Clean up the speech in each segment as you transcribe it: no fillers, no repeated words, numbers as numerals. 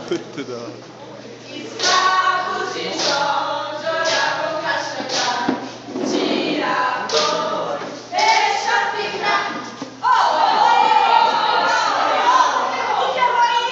Muito da hora. Escravos de Jó jogavam caixanha, tira boi, deixa ficar. O que é aí?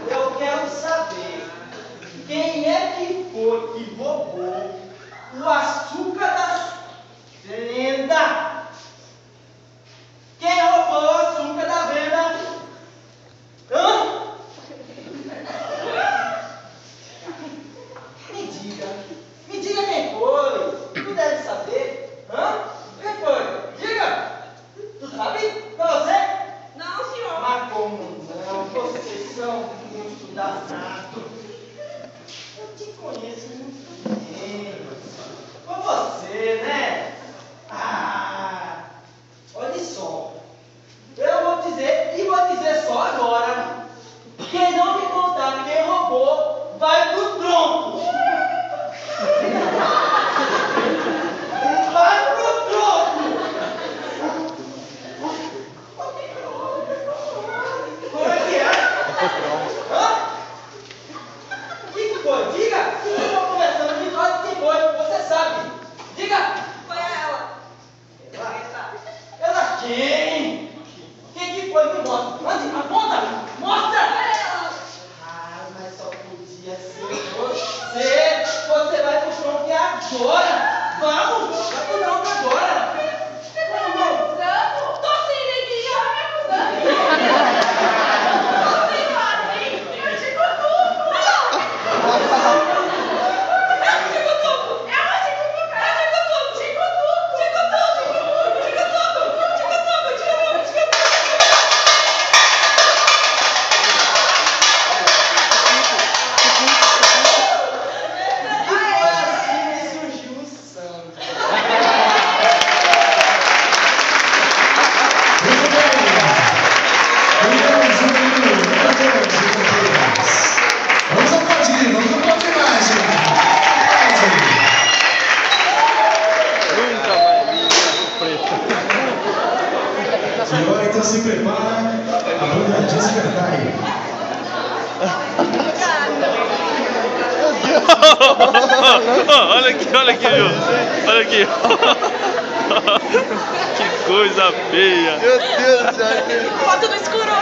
Eu quero saber quem é que foi que roubou o açúcar da venda. Quem roubou o açúcar da venda? Hã? Me diga quem foi. Tu deve saber. Hã? Quem foi? Diga. Tu sabe? Não você? Não, senhor. Mas como não? Vocês são muito danados. Eu te conheço muito bem. Com você, né? Ah, olha só. Eu vou dizer, e vou dizer só agora. Quem não me contar quem roubou, vai pro tronco. Vai pro tronco. Como é que é? Hã? O que foi? Diga! Eu estou conversando de nós quem foi, você sabe. Diga! Foi ela. Ela quem? Quem que foi? Me mostra. Onde? Aponta! Mostra! Ah, mas só podia ser você. Você vai pro tronco agora. Vamos! Vai pro tronco agora. Vamos! Santo, tô sem energia, vai me acusando. Assim surgiu o santo. Muito bem. Vamos aplaudir mais, gente. Nunca mais vi preto. E agora então se prepara, a banda despertar aí. Olha aqui, Ju. Olha aqui. Que coisa feia. Meu Deus do céu. Foto no escuro.